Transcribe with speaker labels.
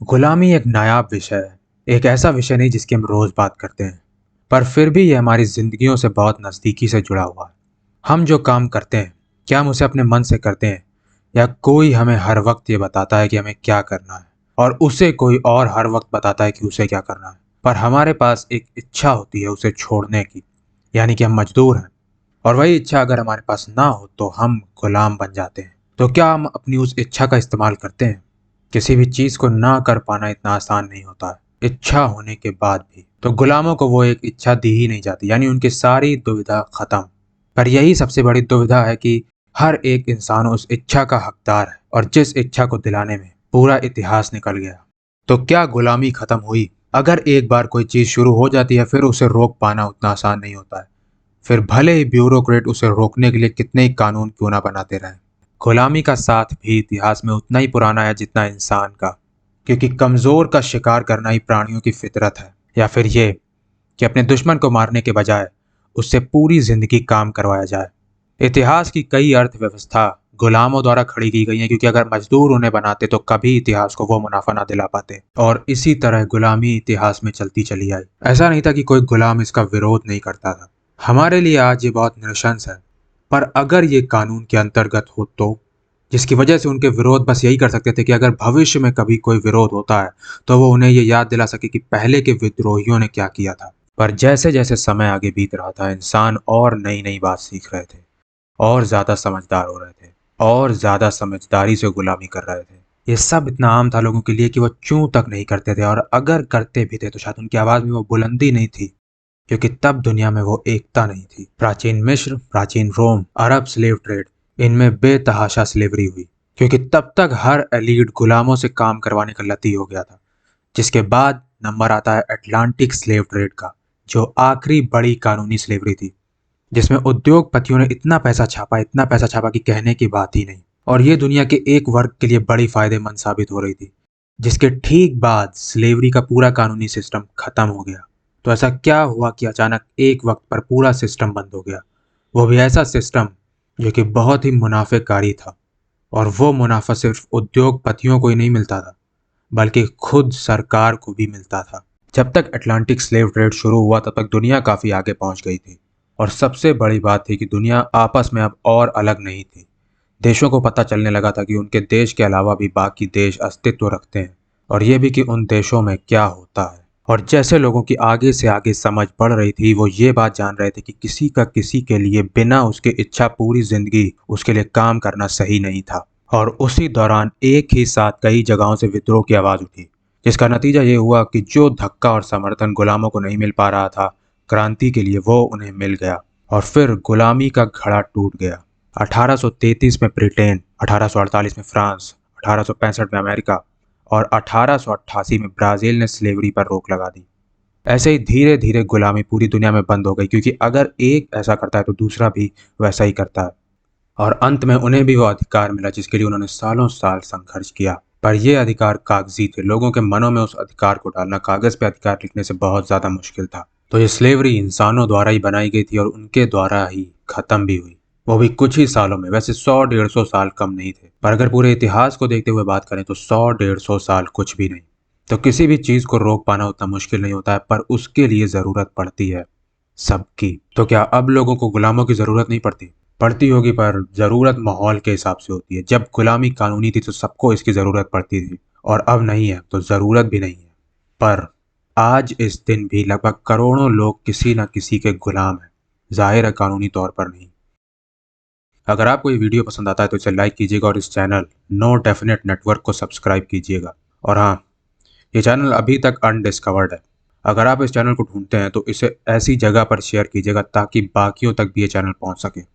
Speaker 1: गुलामी एक नायाब विषय है। एक ऐसा विषय नहीं जिसकी हम रोज बात करते हैं, पर फिर भी ये हमारी जिंदगियों से बहुत नजदीकी से जुड़ा हुआ है। हम जो काम करते हैं, क्या हम उसे अपने मन से करते हैं, या कोई हमें हर वक्त ये बताता है कि हमें क्या करना है, और उसे कोई और हर वक्त बताता है कि उसे क्या करना है। पर हमारे पास एक इच्छा होती है उसे छोड़ने की, यानी कि हम मजदूर हैं। और वही इच्छा अगर हमारे पास ना हो तो हम गुलाम बन जाते हैं। तो क्या हम अपनी उस इच्छा का इस्तेमाल करते हैं? किसी भी चीज को ना कर पाना इतना आसान नहीं होता है, इच्छा होने के बाद भी। तो गुलामों को वो एक इच्छा दी ही नहीं जाती, यानी उनकी सारी दुविधा खत्म। पर यही सबसे बड़ी दुविधा है कि हर एक इंसान उस इच्छा का हकदार है, और जिस इच्छा को दिलाने में पूरा इतिहास निकल गया। तो क्या गुलामी खत्म हुई? अगर एक बार कोई चीज शुरू हो जाती है, फिर उसे रोक पाना उतना आसान नहीं होता है। फिर भले ही ब्यूरोक्रेट उसे रोकने के लिए कितने ही कानून क्यों ना बनाते रहें। गुलामी का साथ भी इतिहास में उतना ही पुराना है जितना इंसान का, क्योंकि कमजोर का शिकार करना ही प्राणियों की फितरत है। या फिर ये कि अपने दुश्मन को मारने के बजाय उससे पूरी जिंदगी काम करवाया जाए। इतिहास की कई अर्थव्यवस्था गुलामों द्वारा खड़ी की गई है, क्योंकि अगर मजदूर उन्हें बनाते तो कभी इतिहास को वो मुनाफा ना दिला पाते। और इसी तरह गुलामी इतिहास में चलती चली आई। ऐसा नहीं था कि कोई गुलाम इसका विरोध नहीं करता था। हमारे लिए आज ये बहुत निरशंस है, पर अगर ये कानून के अंतर्गत हो तो, जिसकी वजह से उनके विरोध बस यही कर सकते थे कि अगर भविष्य में कभी कोई विरोध होता है तो वो उन्हें ये याद दिला सके कि पहले के विद्रोहियों ने क्या किया था। पर जैसे जैसे समय आगे बीत रहा था, इंसान और नई नई बात सीख रहे थे, और ज्यादा समझदार हो रहे थे, और ज्यादा समझदारी से गुलामी कर रहे थे। ये सब इतना आम था लोगों के लिए कि वो चूं तक नहीं करते थे, और अगर करते भी थे तो शायद उनकी आवाज में वो बुलंदी नहीं थी, क्योंकि तब दुनिया में वो एकता नहीं थी। प्राचीन मिस्र, प्राचीन रोम, अरब स्लेव ट्रेड, इनमें बेतहाशा स्लेवरी हुई, क्योंकि तब तक हर एलीट गुलामों से काम करवाने का लती हो गया था। जिसके बाद नंबर आता है अटलांटिक स्लेव ट्रेड का, जो आखिरी बड़ी कानूनी स्लेवरी थी, जिसमें उद्योगपतियों ने इतना पैसा छापा, इतना पैसा छापा कि कहने की बात ही नहीं। और ये दुनिया के एक वर्ग के लिए बड़ी फायदेमंद साबित हो रही थी। जिसके ठीक बाद स्लेवरी का पूरा कानूनी सिस्टम खत्म हो गया। तो ऐसा क्या हुआ कि अचानक एक वक्त पर पूरा सिस्टम बंद हो गया? वो भी ऐसा सिस्टम जो कि बहुत ही मुनाफेकारी था। और वो मुनाफा सिर्फ उद्योगपतियों को ही नहीं मिलता था, बल्कि खुद सरकार को भी मिलता था। जब तक अटलांटिक स्लेव ट्रेड शुरू हुआ तब तक दुनिया काफी आगे पहुंच गई थी। और सबसे बड़ी बात थी कि दुनिया आपस में अब और अलग नहीं थी। देशों को पता चलने लगा था कि उनके देश के अलावा भी बाकी देश अस्तित्व रखते हैं, और ये भी कि उन देशों में क्या होता है। और जैसे लोगों की आगे से आगे समझ बढ़ रही थी, वो ये बात जान रहे थे कि किसी का किसी के लिए बिना उसके इच्छा पूरी जिंदगी उसके लिए काम करना सही नहीं था। और उसी दौरान एक ही साथ कई जगहों से विद्रोह की आवाज उठी, जिसका नतीजा ये हुआ कि जो धक्का और समर्थन गुलामों को नहीं मिल पा रहा था क्रांति के लिए, वो उन्हें मिल गया। और फिर गुलामी का घड़ा टूट गया। 1833 में ब्रिटेन, 1848 में फ्रांस, 1865 में अमेरिका, और 1888 में ब्राजील ने स्लेवरी पर रोक लगा दी। ऐसे ही धीरे धीरे गुलामी पूरी दुनिया में बंद हो गई, क्योंकि अगर एक ऐसा करता है तो दूसरा भी वैसा ही करता है। और अंत में उन्हें भी वो अधिकार मिला जिसके लिए उन्होंने सालों साल संघर्ष किया। पर ये अधिकार कागजी थे। लोगों के मनों में उस अधिकार को डालना कागज पे अधिकार लिखने से बहुत ज्यादा मुश्किल था। तो ये स्लेवरी इंसानों द्वारा ही बनाई गई थी, और उनके द्वारा ही खत्म भी हुई, वो भी कुछ ही सालों में। वैसे 100-150 साल कम नहीं थे, पर अगर पूरे इतिहास को देखते हुए बात करें तो 100-150 साल कुछ भी नहीं। तो किसी भी चीज को रोक पाना उतना मुश्किल नहीं होता है, पर उसके लिए जरूरत पड़ती है सबकी। तो क्या अब लोगों को गुलामों की जरूरत नहीं पड़ती? पड़ती होगी, पर जरूरत माहौल के हिसाब से होती है। जब गुलामी कानूनी थी तो सबको इसकी जरूरत पड़ती थी, और अब नहीं है तो जरूरत भी नहीं है। पर आज इस दिन भी लगभग करोड़ों लोग किसी न किसी के गुलाम हैं, जाहिर है कानूनी तौर पर नहीं। अगर आपको ये वीडियो पसंद आता है तो इसे लाइक कीजिएगा, और इस चैनल नो डेफिनेट नेटवर्क को सब्सक्राइब कीजिएगा। और हाँ, ये चैनल अभी तक अनडिस्कवर्ड है। अगर आप इस चैनल को ढूंढते हैं तो इसे ऐसी जगह पर शेयर कीजिएगा ताकि बाकियों तक भी ये चैनल पहुंच सके।